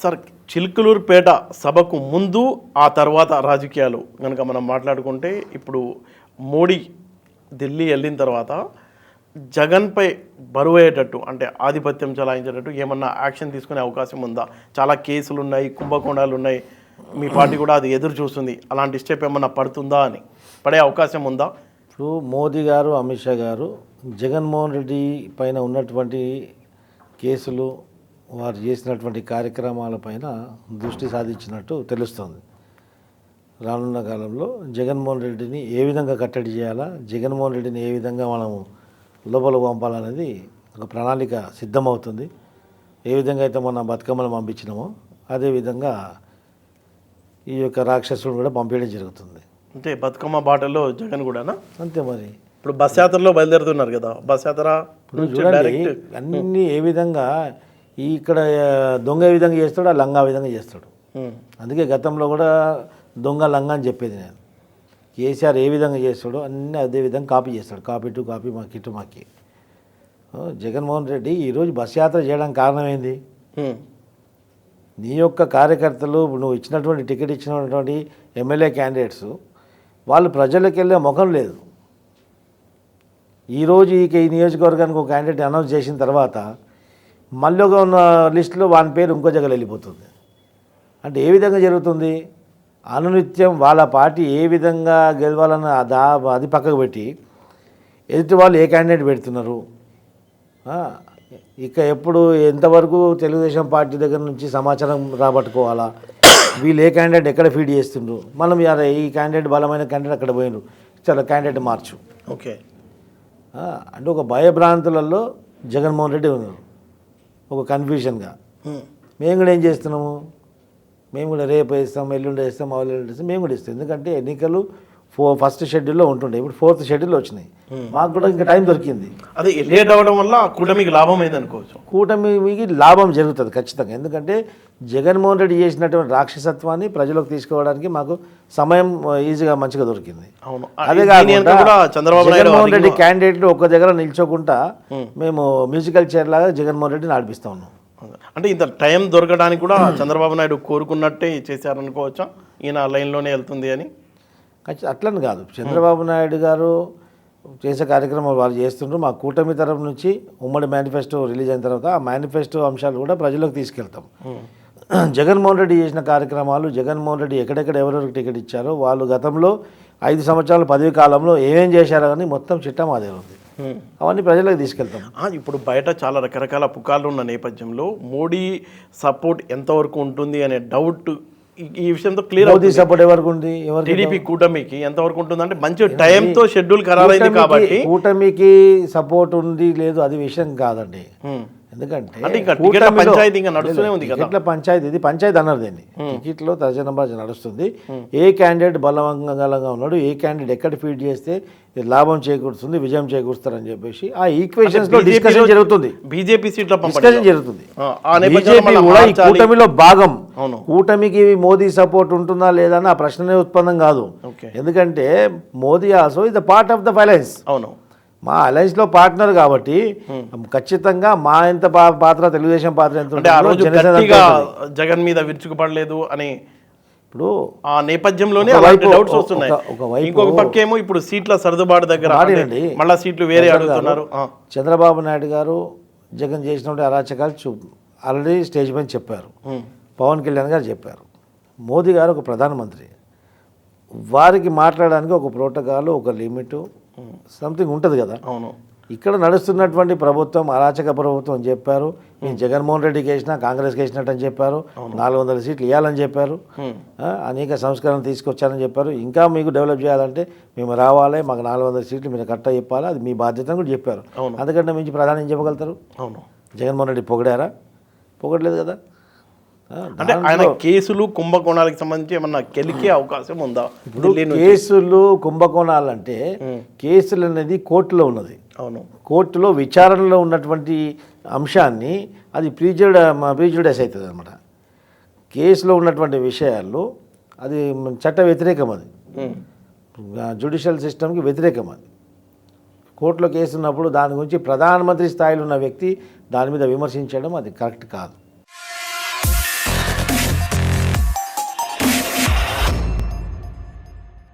Sir, Chilakaluripet సభకు ముందు ఆ తర్వాత రాజకీయాలు కనుక మనం మాట్లాడుకుంటే, ఇప్పుడు మోడీ ఢిల్లీ వెళ్ళిన తర్వాత జగన్పై బరువయ్యేటట్టు, అంటే ఆధిపత్యం చలాయించేటట్టు ఏమన్నా యాక్షన్ తీసుకునే అవకాశం ఉందా? చాలా కేసులు ఉన్నాయి, కుంభకోణాలు ఉన్నాయి, మీ పార్టీ కూడా అది ఎదురు చూస్తుంది. అలాంటి స్టెప్ ఏమన్నా పడుతుందా అని, పడే అవకాశం ఉందా? ఇప్పుడు మోదీ గారు, అమిత్ షా గారు జగన్మోహన్ రెడ్డి పైన ఉన్నటువంటి కేసులు, వారు చేసినటువంటి కార్యక్రమాలపైన దృష్టి సాధించినట్టు తెలుస్తుంది. రానున్న కాలంలో జగన్మోహన్ రెడ్డిని ఏ విధంగా కట్టడి చేయాలా, జగన్మోహన్ రెడ్డిని ఏ విధంగా మనము లోపల పంపాలనేది ఒక ప్రణాళిక సిద్ధమవుతుంది. ఏ విధంగా అయితే మన బతుకమ్మలు పంపించినామో అదేవిధంగా ఈ యొక్క రాక్షసుడు కూడా పంపించడం జరుగుతుంది. అంటే బతుకమ్మ బాటల్లో జగన్ కూడానా? అంతే మరి. ఇప్పుడు బస్ యాత్రలో బయలుదేరుతున్నారు కదా, బస్ యాత్ర ఇప్పుడు చూడండి అన్నీ ఏ విధంగా ఇక్కడ దొంగ ఏ విధంగా చేస్తాడు, ఆ లంగా విధంగా చేస్తాడు. అందుకే గతంలో కూడా దొంగ లంగా అని చెప్పేది నేను. కేసీఆర్ ఏ విధంగా చేస్తాడో అన్నీ అదే విధంగా కాపీ చేస్తాడు. కాపీ టు కాపీ, మాకి టు మాకి. జగన్మోహన్ రెడ్డి ఈరోజు బస్ యాత్ర చేయడానికి కారణం ఏంది? నీ యొక్క కార్యకర్తలు, నువ్వు ఇచ్చినటువంటి టికెట్ ఇచ్చినటువంటి ఎమ్మెల్యే క్యాండిడేట్స్, వాళ్ళు ప్రజలకు వెళ్ళే ముఖం లేదు. ఈరోజు ఈ నియోజకవర్గానికి ఒక క్యాండిడేట్ అనౌన్స్ చేసిన తర్వాత మళ్ళీ ఒక ఉన్న లిస్టులో వాని పేరు ఇంకో జగలు వెళ్ళిపోతుంది. అంటే ఏ విధంగా జరుగుతుంది? అనునిత్యం వాళ్ళ పార్టీ ఏ విధంగా గెలవాలని అది పక్కకు పెట్టి ఎదుటి వాళ్ళు ఏ క్యాండిడేట్ పెడుతున్నారు, ఇక ఎప్పుడు ఎంతవరకు తెలుగుదేశం పార్టీ దగ్గర నుంచి సమాచారం రాబట్టుకోవాలా, వీళ్ళు ఏ క్యాండిడేట్ ఎక్కడ ఫీడ్ చేస్తుండ్రు, మనం ఈ క్యాండిడేట్ బలమైన క్యాండిడేట్ అక్కడ పోయినరు, చాలా క్యాండిడేట్ మార్చు. ఓకే, అంటే ఒక భయభ్రాంతులలో జగన్మోహన్ రెడ్డి ఉన్నారు, ఒక కన్ఫ్యూజన్గా. మేము కూడా ఏం చేస్తున్నాము, మేము కూడా రేపు వేస్తాం, ఎల్లుండి వేస్తాం, మా ఎల్లుండి వేస్తాం, మేము కూడా ఇస్తాం. ఎందుకంటే ఎన్నికలు ఫస్ట్ షెడ్యూల్లో ఉంటుండే, ఇప్పుడు 4th షెడ్యూల్లో వచ్చినాయి. మాకు కూడా ఇంకా టైం దొరికింది. అదే లేట్ అవ్వడం వల్ల కూటమికి లాభం అయింది అనుకోవచ్చు. కూటమికి లాభం జరుగుతుంది ఖచ్చితంగా. ఎందుకంటే జగన్మోహన్ రెడ్డి చేసినటువంటి రాక్షసత్వాన్ని ప్రజలకు తీసుకోవడానికి మాకు సమయం ఈజీగా మంచిగా దొరికింది. అదే కాకుండా జగన్మోహన్ రెడ్డి క్యాండిడేట్లు ఒక్క దగ్గర నిల్చోకుండా మేము మ్యూజికల్ చైర్ లాగా జగన్మోహన్ రెడ్డిని నడిపిస్తా ఉన్నాం. అంటే ఇంత టైం దొరకడానికి కూడా చంద్రబాబు నాయుడు కోరుకున్నట్టే చేశారనుకోవచ్చా, ఈయన లైన్లోనే వెళ్తుంది అని? అట్లని కాదు, చంద్రబాబు నాయుడు గారు చేసే కార్యక్రమాలు వాళ్ళు చేస్తుండ్రు. మా కూటమి తరఫు నుంచి ఉమ్మడి మేనిఫెస్టో రిలీజ్ అయిన తర్వాత ఆ మేనిఫెస్టో అంశాలు కూడా ప్రజలకు తీసుకెళ్తాం. జగన్మోహన్ రెడ్డి చేసిన కార్యక్రమాలు, జగన్మోహన్ రెడ్డి ఎక్కడెక్కడ ఎవరెవరికి టికెట్ ఇచ్చారో, వాళ్ళు గతంలో 5 సంవత్సరాల పదవి కాలంలో ఏమేం చేశారో కానీ మొత్తం చిట్టా మాదే ఉంది. అవన్నీ ప్రజలకు తీసుకెళ్తాం. ఇప్పుడు బయట చాలా రకరకాల పుకార్లు ఉన్న నేపథ్యంలో మోడీ సపోర్ట్ ఎంతవరకు ఉంటుంది అనే డౌట్ ఈ విషయంతో క్లియర్. మోదీ సపోర్ట్ ఎవరికి ఉంది? టీడీపీ కూటమికి ఎంతవరకు ఉంటుంది అంటే మంచి టైంతో షెడ్యూల్ ఖరారైంది కాబట్టి కూటమికి సపోర్ట్ ఉంది లేదు అది విషయం కాదండి. ఎందుకంటే టికెట్ల పంచాయతీ, ఇది పంచాయతీ అన్నారు దీన్ని. టికెట్లో తర్జనబాజ నడుస్తుంది. ఏ క్యాండిడేట్ బలవంతంగా ఉన్నాడు, ఏ క్యాండిడేట్ ఎక్కడ ఫీడ్ చేస్తే లాభం చేకూరుస్తుంది, విజయం చేకూరుస్తారని చెప్పేసి ఆ ఈక్వేషన్స్ లో డిస్కషన్ జరుగుతుంది. బీజేపీ సీట్ల డిస్కషన్ జరుగుతుంది. బీజేపీ కూడా ఈ కూటమిలో భాగం. కూటమికి మోదీ సపోర్ట్ ఉంటుందా లేదా అని ఆ ప్రశ్ననే ఉత్పన్నం కాదు. ఎందుకంటే Modi also is the part of the alliance. అవును, మా అలయన్స్లో పార్ట్నర్ కాబట్టి ఖచ్చితంగా మా ఎంత పాత్ర, తెలుగుదేశం పాత్ర ఎంత జగన్ మీద విరుచుకుపడలేదు అని ఇప్పుడు ఆ నేపథ్యంలోనే డౌట్స్ వస్తున్నాయి. ఇంకొక పక్కేమో ఇప్పుడు సీట్ల సర్దుబాటు దగ్గర మళ్ళీ సీట్లు వేరే అడుగుతున్నారు. చంద్రబాబు నాయుడు గారు జగన్ చేసినటువంటి అరాచకాలు ఆల్రెడీ స్టేజ్ పైన చెప్పారు. పవన్ కళ్యాణ్ గారు చెప్పారు. మోదీ గారు ఒక ప్రధానమంత్రి, వారికి మాట్లాడడానికి ఒక ప్రోటోకాల్, ఒక లిమిట్ సంథింగ్ ఉంటుంది కదా. అవును, ఇక్కడ నడుస్తున్నటువంటి ప్రభుత్వం అరాచక ప్రభుత్వం అని చెప్పారు. ఈ జగన్మోహన్ రెడ్డికి వేసినా కాంగ్రెస్కి వేసినట్టు అని చెప్పారు. 400 సీట్లు ఇవ్వాలని చెప్పారు. అనేక సంస్కరణ తీసుకొచ్చారని చెప్పారు. ఇంకా మీకు డెవలప్ చేయాలంటే మేము రావాలి, మాకు 400 సీట్లు మీరు కట్ట చెప్పాలి, అది మీ బాధ్యత కూడా చెప్పారు. అందుకంటే మించి ప్రధాని ఏం చెప్పగలుగుతారు? అవును, జగన్మోహన్ రెడ్డి పొగిడారా? పొగడలేదు కదా. అంటే ఆయన కేసులు కుంభకోణాలకు సంబంధించి ఏమన్నా గెలికే అవకాశం ఉందా? ఇప్పుడు కేసులు కుంభకోణాలు అంటే కేసులు అనేది కోర్టులో ఉన్నది. అవును, కోర్టులో విచారణలో ఉన్నటువంటి అంశాన్ని అది ప్రీజుడిస్ అవుతుంది అనమాట. కేసులో ఉన్నటువంటి విషయాల్లో అది చట్ట వ్యతిరేకం, అది జ్యుడిషియల్ సిస్టమ్కి వ్యతిరేకం. అది కోర్టులో కేసు ఉన్నప్పుడు దాని గురించి ప్రధానమంత్రి స్థాయిలో ఉన్న వ్యక్తి దాని మీద విమర్శించడం అది కరెక్ట్ కాదు.